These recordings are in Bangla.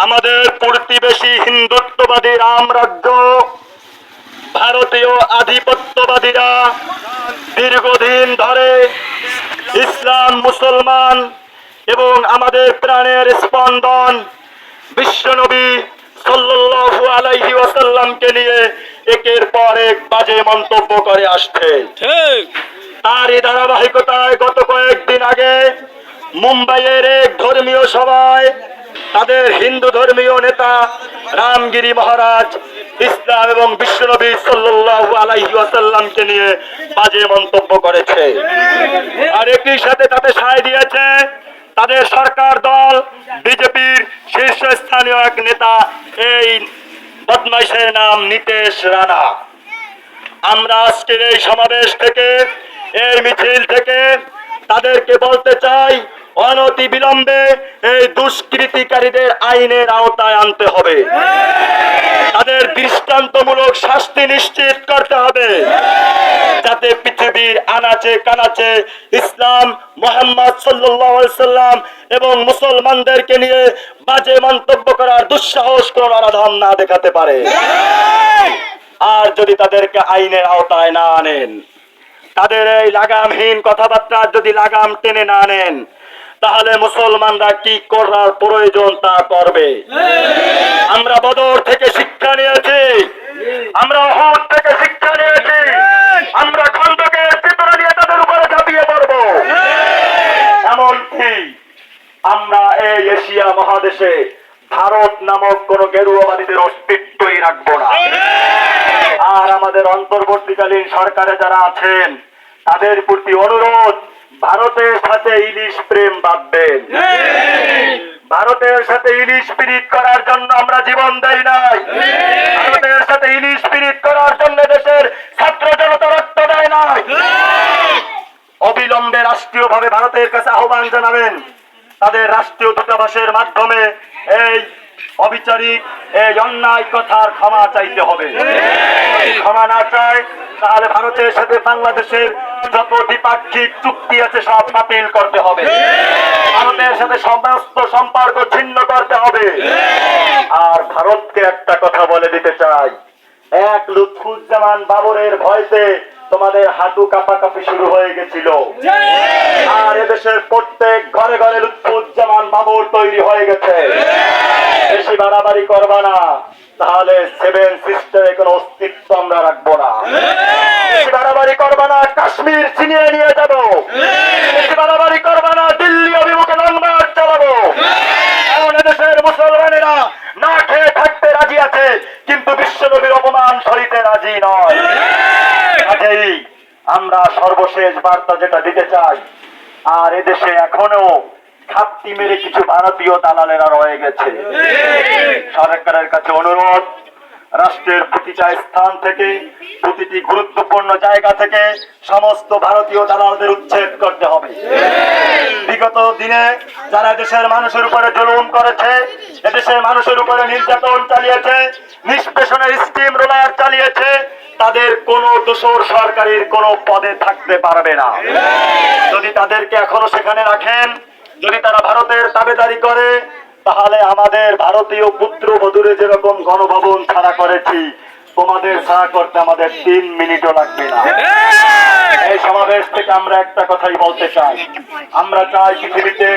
আমাদের প্রতিবেশী হিন্দুত্ববাদী রামরাজ্য ভারতীয় আধিপত্যবাদীরা দীর্ঘদিন ধরে ইসলাম, মুসলমান এবং আমাদের প্রাণের স্পন্দন বিশ্বনবী সাল্লাল্লাহু আলাইহি ওয়াসাল্লামকে নিয়ে একের পর এক বাজে মন্তব্য করে আসছে। ঠিক তারই ধারাবাহিকতায় গত কয়েকদিন আগে মুম্বাইয়ের এক ধর্মীয় সভায় তাদের হিন্দু ধর্মীয় নেতা রামগিরি মহারাজ ইসলাম এবং বিশ্বনবী সাল্লাল্লাহু আলাইহি ওয়াসাল্লামকে নিয়ে বাজে মন্তব্য করেছে। আর একই সাথে তাতে সায় দিয়েছে তাদের সরকার দল বিজেপির শীর্ষস্থানীয় এক নেতা, এই বদমাইশের নাম নীতেশ রানা। আমরা আজকের এই সমাবেশ থেকে, এই মিছিল থেকে তাদেরকে বলতে চাই, অনতি বিলম্বে এই দুষ্কৃতিকারীদের আইনের আওতায় আনতে হবে, তাদের দৃষ্টান্তমূলক শাস্তি নিশ্চিত করতে হবে, যাতে পৃথিবীর আনাচে কানাচে ইসলাম, মুহাম্মদ সাল্লাল্লাহু আলাইহি সাল্লাম এবং মুসলমানদেরকে নিয়ে বাজে মন্তব্য করার দুঃসাহস কোন নরাধম না দেখাতে পারে। আর যদি তাদেরকে আইনের আওতায় না আনেন, তাদের এই লাগামহীন কথাবার্তা যদি লাগাম টেনে না আনেন, তাহলে মুসলমানরা কি করার প্রয়োজন তা করবে। আমরা বদর থেকে শিক্ষা নিয়েছি, আমরা উহুদ থেকে শিক্ষা নিয়েছি, আমরা খন্দকের চিত্র নিয়ে তাদের উপরে ঝাঁপিয়ে পড়ব। এমনকি আমরা এই এশিয়া মহাদেশে ভারত নামক কোন গেরুয়াবাদীদের অস্তিত্বই রাখবো না। আর আমাদের অন্তর্বর্তীকালীন সরকারে যারা আছেন তাদের প্রতি অনুরোধ, ভারতের সাথে ইলিশ প্রেম বাঁধবেন। ভারতের সাথে ইলিশ পিরিত করার জন্য আমরা জীবন দেই নাই, ভারতের সাথে ইলিশ পিরিত করার জন্য দেশের ছাত্র জনতা রক্ত দেয় নাই। অবিলম্বে রাষ্ট্রীয়ভাবে ভারতের কাছে আহ্বান জানাবেন, তাদের রাষ্ট্রীয় দূতাবাসের মাধ্যমে এই অবিচারিক, এই অন্যায় কথার ক্ষমা চাইতে হবে। ক্ষমা না চায় তাহলে ভারতের সাথে বাংলাদেশের যত দ্বিপাক্ষিক চুক্তি আছে সব বাতিল করতে হবে, ভারতের সাথে সমস্ত সম্পর্ক ছিন্ন করতে হবে। আর ভারতকে একটা কথা বলে দিতে চাই, এক লুৎফুজ্জামান বাবরের ভয়তে তোমাদের হাঁটু কাঁপাকাঁপি শুরু হয়ে গেছিল, আর এদেশের প্রত্যেক ঘরে ঘরে লুৎফুজ্জামান বাবর তৈরি হয়ে গেছে। বেশি বাড়াবাড়ি করবা না, তাহলে সেভেন সিস্টারের কোনো অস্তিত্ব আমরা রাখবো না। বেশি বাড়াবাড়ি করবা না, কাশ্মীর ছিনিয়ে নিয়ে যাবো। বেশি বাড়াবাড়ি করবা না, দিল্লি অভিমুখে লং মার্চ চালাবো। এমন এদেশের মুসলমানেরা না খেয়ে থাকতে রাজি আছে, কিন্তু বিশ্বনবীর অপমান সহিতে রাজি নয়। কাজেই আমরা সর্বশেষ বার্তা যেটা দিতে চাই, আর এদেশে এখনো খাপটি মেরে কিছু ভারতীয় দালালেরা রয়ে গেছে। সরকারের কাছে অনুরোধ, রাষ্ট্রের প্রতিটা স্থান থেকে, প্রতিটি গুরুত্বপূর্ণ জায়গা থেকে সমস্ত ভারতীয় দালালদের উচ্ছেদ করতে হবে। বিগত দিনে যারা দেশের মানুষের উপরে জুলুম করেছে, এদেশের মানুষের উপরে নির্যাতন চালিয়েছে, নিষ্পেষণের স্টিম রোলার চালিয়েছে, তাদের কোন দোসর সরকারের কোন পদে থাকতে পারবে না। যদি তাদেরকে এখনো সেখানে রাখেন, যদি তারা ভারতের তাবেদারি করে, তাহলে আমাদের ভারতীয় পুত্রবধূরে যেরকম গণভবন ছাড়া করেছি, তোমাদের ছাড়া করতে আমাদের 3 মিনিটও লাগবে না। এই সমাবেশ থেকে আমরা একটা কথাই বলতে চাই, আমরা চাই পৃথিবীতে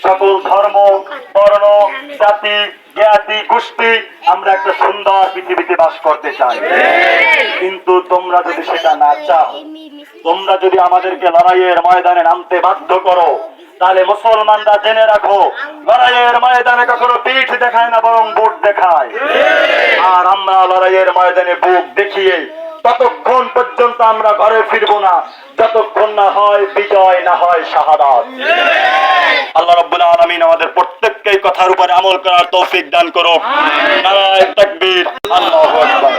সকল ধর্ম, বর্ণ, জাতি, জ্ঞাতি, গোষ্ঠী আমরা একটা সুন্দর পৃথিবীতে বাস করতে চাই। কিন্তু তোমরা যদি সেটা না চাও, তোমরা যদি আমাদেরকে লড়াইয়ের ময়দানে নামতে বাধ্য করো, তাহলে মুসলমানরা জেনে রাখো, লড়াইয়ের ময়দানে কখনো পিঠ দেখায় না, বরং বুক দেখায়। আর আমরা লড়াইয়ের ময়দানে বুক দেখিয়ে ততক্ষণ পর্যন্ত আমরা ঘরে ফিরবো না, যতক্ষণ না হয় বিজয়, না হয় শাহাদাত। আল্লাহ রাব্বুল আলামিন আমাদের প্রত্যেককে কথার উপরে আমল করার তৌফিক দান করুক। নারায়ে তাকবীর, আল্লাহু আকবার।